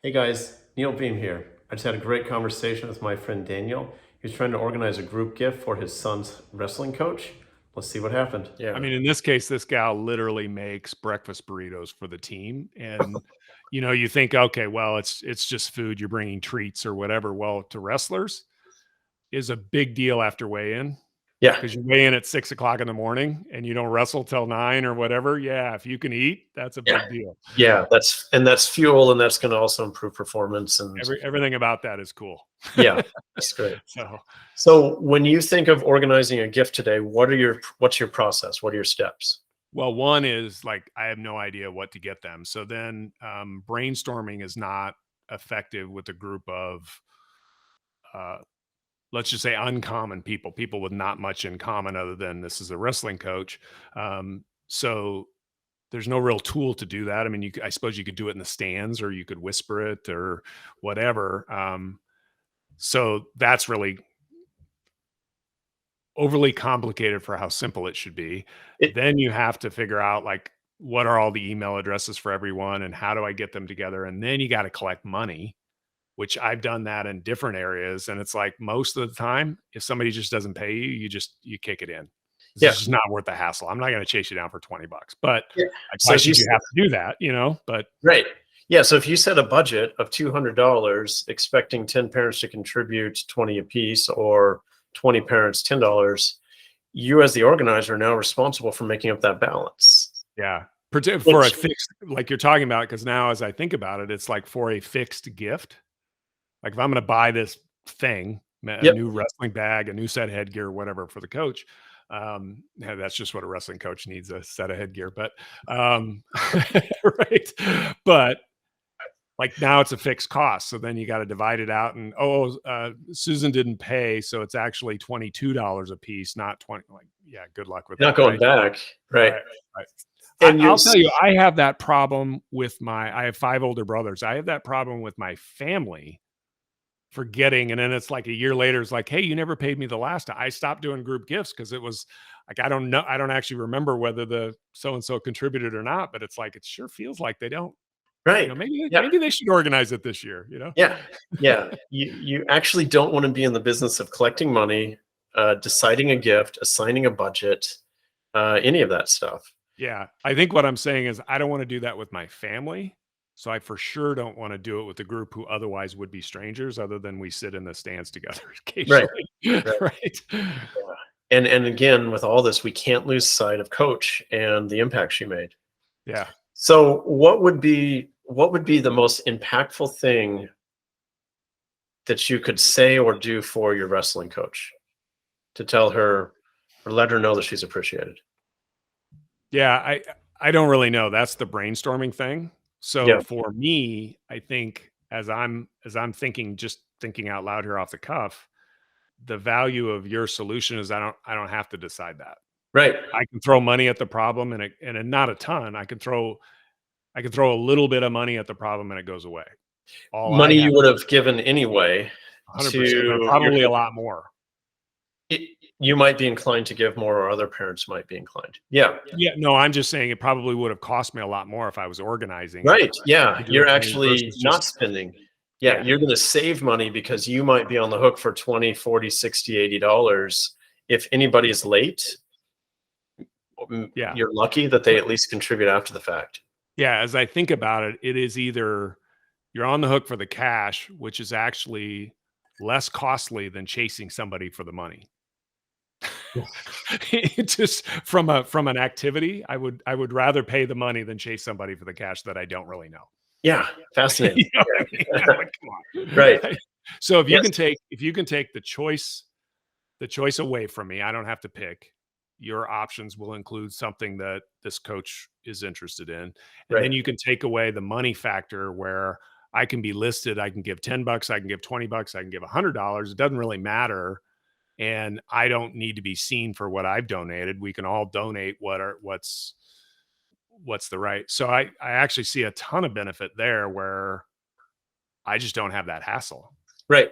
Hey guys, Neil Beam here. I just had a great conversation with my friend Daniel. He was trying to organize a group gift for his son's wrestling coach. Let's see what happened. I Yeah. mean, in this case, this gal literally makes breakfast burritos for the team, and you think, okay, well, it's just food. You're bringing treats or whatever. Well, to wrestlers, is a big deal after weigh-in Yeah. because you weigh in at 6 o'clock in the morning and you don't wrestle till 9 or whatever. Yeah, if you can eat, that's a Yeah. big deal. Yeah. That's fuel, and that's going to also improve performance. And Everything about that is cool. yeah, that's great. So, So when you think of organizing a gift today, what's your process? What are your steps? well, one is like I have no idea what to get them. So then brainstorming is not effective with a group of uh, let's just say uncommon people with not much in common other than this is a wrestling coach. So there's no real tool to do that. I mean, I suppose you could do it in the stands or you could whisper it or whatever. So that's really overly complicated for how simple it should be. It, Then you have to figure out like what are all the email addresses for everyone and how do I get them together? And then you got to collect money, which I've done that in different areas. And it's like most of the time, if somebody just doesn't pay you, you kick it in. It's yeah. just not worth the hassle. I'm not going to chase you down for 20 bucks, but Yeah. like, So why if you should you have to do that? But right. Yeah. So if you set a budget of $200, expecting 10 parents to contribute 20 apiece, or 20 parents $10, you as the organizer are now responsible for making up that balance. yeah, for a Which, fixed, like you're talking about, because now as I think about it, it's like for a fixed gift. Like if I'm going to buy this thing, a yep. new wrestling bag, a new set of headgear, whatever for the coach. Yeah, that's just what a wrestling coach needs, a set of headgear, but right. But like now it's a fixed cost. So then you got to divide it out and, Susan didn't pay. So it's actually $22 a piece, not 20. Like, yeah, good luck with Not that. going Right. back. Right. Right. Right. And you're, I'll tell you, I have that problem with I have 5 older brothers. I have that problem with my family forgetting. And then it's like a year later, it's like, hey, you never paid me the last time. I stopped doing group gifts because it was like, I don't know. I don't actually remember whether the so and so contributed or not, but it's like, it sure feels like they don't. right. Yeah. Maybe they should organize it this year. Yeah. Yeah. You actually don't want to be in the business of collecting money, deciding a gift, assigning a budget, any of that stuff. Yeah. I think what I'm saying is I don't want to do that with my family. So I for sure don't want to do it with a group who otherwise would be strangers, other than we sit in the stands together Right. occasionally. Right. Right. Yeah. And again, with all this, we can't lose sight of Coach and the impact she made. Yeah. So what would be the most impactful thing that you could say or do for your wrestling coach to tell her or let her know that she's appreciated? Yeah, I don't really know. That's the brainstorming thing. So Yeah. for me, I think as I'm thinking out loud here off the cuff, the value of your solution is I don't have to decide that. Right. I can throw money at the problem not a ton. I can throw a little bit of money at the problem and it goes away. All I Money you have would have given anyway 100%, but to your probably a coach. lot more. You might be inclined to give more, or other parents might be inclined. Yeah. Yeah, no, I'm just saying it probably would have cost me a lot more if I was organizing it Right. Yeah. to do You're it for me actually versus not just spending. Yeah. yeah, You're going to save money because you might be on the hook for 20, 40, 60, $80. If anybody is late, yeah. you're lucky that they at least contribute after the fact. Yeah, as I think about it, it is either you're on the hook for the cash, which is actually less costly than chasing somebody for the money. It just from an activity, I would rather pay the money than chase somebody for the cash that I don't really know. Yeah. Fascinating. You know what I mean? I'm like, come on. Right. Right? So Yes. if you can take the choice away from me, I don't have to pick. Your options will include something that this coach is interested in. And Right. then you can take away the money factor where I can be listed, I can give 10 bucks, I can give 20 bucks, I can give $100. It doesn't really matter. And I don't need to be seen for what I've donated. We can all donate what's the right. So I actually see a ton of benefit there where I just don't have that hassle. Right.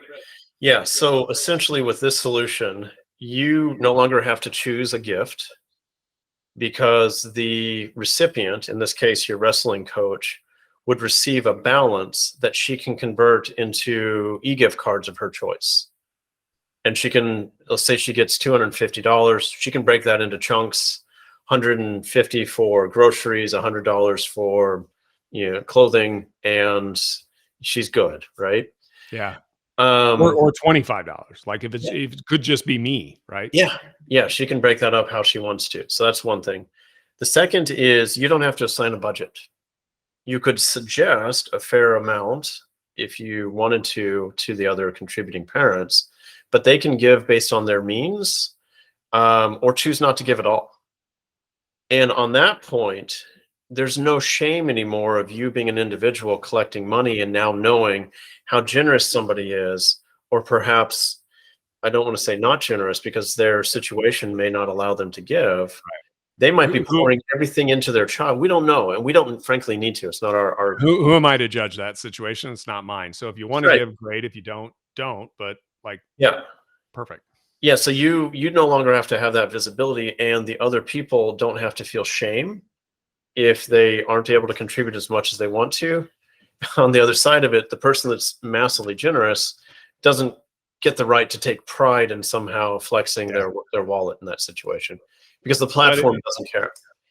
Yeah. So essentially, with this solution, you no longer have to choose a gift because the recipient, in this case, your wrestling coach, would receive a balance that she can convert into e-gift cards of her choice. And she can, let's say she gets $250, she can break that into chunks, $150 for groceries, $100 for clothing, and she's good, right? Yeah. Um, Or $25. Like if it could just be me, right? yeah, she can break that up how she wants to. So that's one thing. The second is you don't have to assign a budget. You could suggest a fair amount if you wanted to the other contributing parents, but they can give based on their means, or choose not to give at all. And on that point, there's no shame anymore of you being an individual collecting money and now knowing how generous somebody is, or perhaps, I don't want to say not generous because their situation may not allow them to give. They might be pouring everything into their child. We don't know, and we don't frankly need to. It's not our Who am I to judge that situation? It's not mine. So if you want to give, great. If you don't. But like, yeah, perfect. yeah. So you no longer have to have that visibility, and the other people don't have to feel shame if they aren't able to contribute as much as they want to. On the other side of it, the person that's massively generous doesn't get the right to take pride in somehow flexing their wallet in that situation, because the platform doesn't care.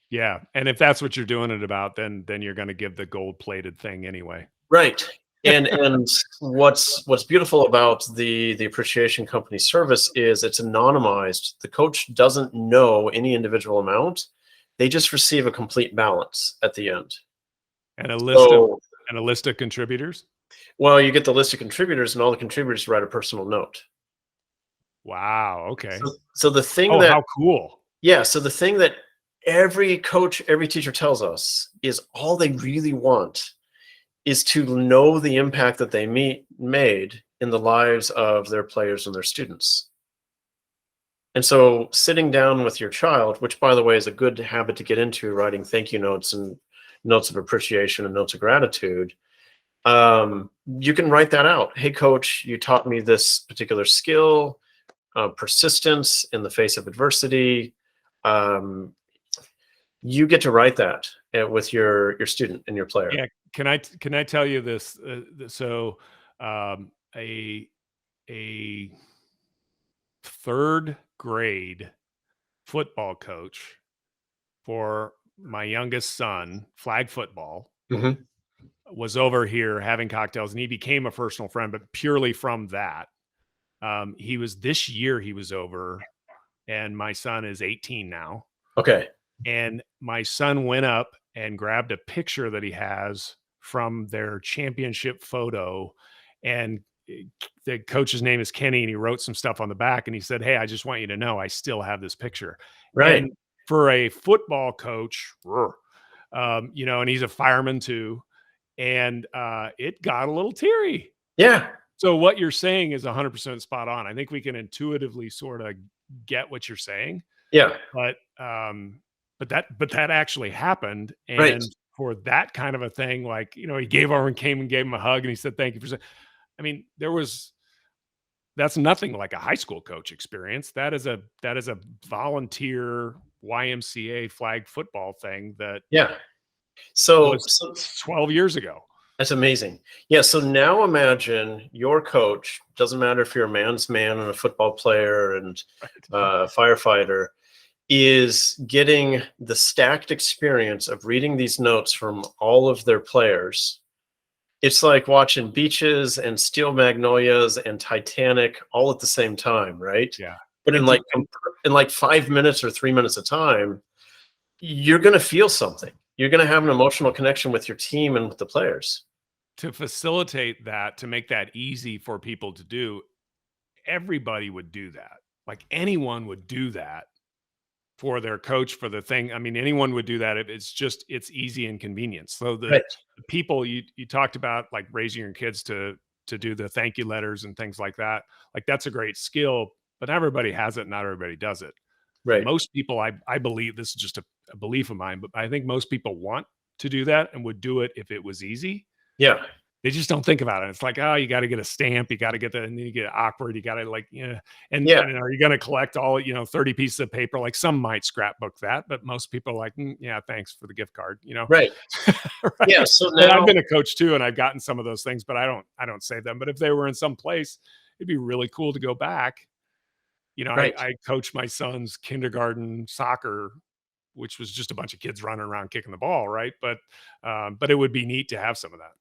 Yeah. And if that's what you're doing it about, then you're going to give the gold-plated thing anyway. Right. And what's beautiful about the appreciation company service is it's anonymized. The coach doesn't know any individual amount. They just receive a complete balance at the end. And a list of contributors? Well, you get the list of contributors, and all the contributors write a personal note. Wow. Okay. So the thing how cool. Yeah. So the thing that every coach, every teacher tells us is all they really want is to know the impact that they made in the lives of their players and their students. And so sitting down with your child, which by the way is a good habit to get into, writing thank you notes and notes of appreciation and notes of gratitude, you can write that out. Hey, coach, you taught me this particular skill, persistence in the face of adversity. You get to write that with your student and your player. Yeah. Can I tell you this? So a third grade football coach for my youngest son, flag football, was over here having cocktails, and he became a personal friend, but purely from that. This year he was over, and my son is 18 now. Okay. And my son went up and grabbed a picture that he has from their championship photo, and the coach's name is Kenny, and he wrote some stuff on the back, and he said, "Hey, I just want you to know I still have this picture." Right. And for a football coach, and he's a fireman too, and it got a little teary. Yeah. So what you're saying is 100% spot on. I think we can intuitively sort of get what you're saying. Yeah. But that actually happened. And right. For that kind of a thing, like, he gave over and came and gave him a hug, and he said, "Thank you for," I mean, that's nothing like a high school coach experience. That is a volunteer YMCA flag football thing that So 12 years ago. That's amazing. Yeah. So now imagine your coach, doesn't matter if you're a man's man and a football player and a firefighter, is getting the stacked experience of reading these notes from all of their players. It's like watching Beaches and Steel Magnolias and Titanic all at the same time, right? Yeah. But in like 5 minutes or 3 minutes of time, you're going to feel something. You're going to have an emotional connection with your team and with the players. To facilitate that, to make that easy for people to do, everybody would do that. Like anyone would do that for their coach, for the thing. I mean, anyone would do that. It's easy and convenient. So the people you talked about, like raising your kids to do the thank you letters and things like that, like that's a great skill, but everybody has it. Not everybody does it. Right. Most people, I believe, this is just a belief of mine, but I think most people want to do that and would do it if it was easy. Yeah. They just don't think about it. It's like, oh, you got to get a stamp, you got to get that, and then you get awkward. You got to like, yeah. Yeah, And are you going to collect all, 30 pieces of paper? Like some might scrapbook that, but most people are like, yeah, thanks for the gift card, right. Yeah. right? So And I've now, been a coach too, and I've gotten some of those things, but I don't save them. But if they were in some place, it'd be really cool to go back. right. I coached my son's kindergarten soccer, which was just a bunch of kids running around kicking the ball, right? But it would be neat to have some of that.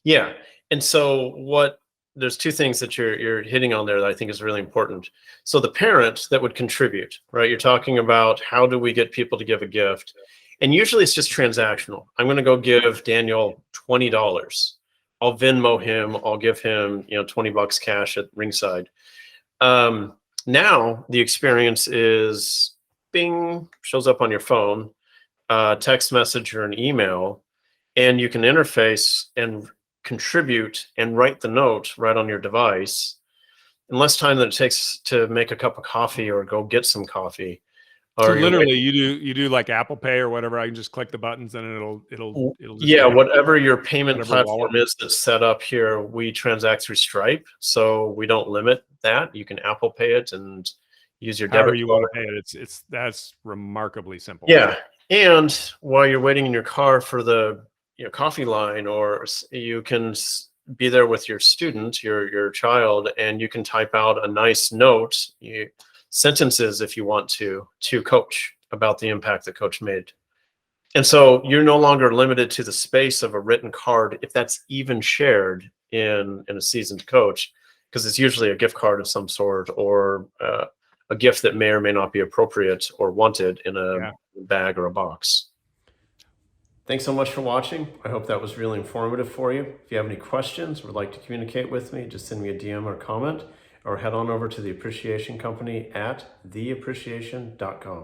Yeah. And so there's two things that you're hitting on there that I think is really important. So the parent that would contribute, right? You're talking about how do we get people to give a gift? And usually it's just transactional. I'm going to go give Daniel $20. I'll Venmo him, I'll give him, $20 cash at ringside. Now the experience is bing, shows up on your phone, text message or an email, and you can interface and contribute and write the note right on your device in less time than it takes to make a cup of coffee or go get some coffee. So Or you're literally, waiting. you do like Apple Pay or whatever. I can just click the buttons and it'll just Yeah, go to whatever your payment whatever wallet. platform is that's set up here, we transact through Stripe, so we don't limit that. You can Apple Pay it and use your However debit you want card. to pay it. That's remarkably simple. Yeah, and while you're waiting in your car for the coffee line, you can be there with your student, your child, and you can type out a nice note, sentences if you want to coach about the impact that coach made. And so you're no longer limited to the space of a written card, if that's even shared in a seasoned coach, because it's usually a gift card of some sort or a gift that may or may not be appropriate or wanted in a Yeah. bag or a box. Thanks so much for watching. I hope that was really informative for you. If you have any questions or would like to communicate with me, just send me a DM or comment, or head on over to the Appreciation Company at theappreciation.com.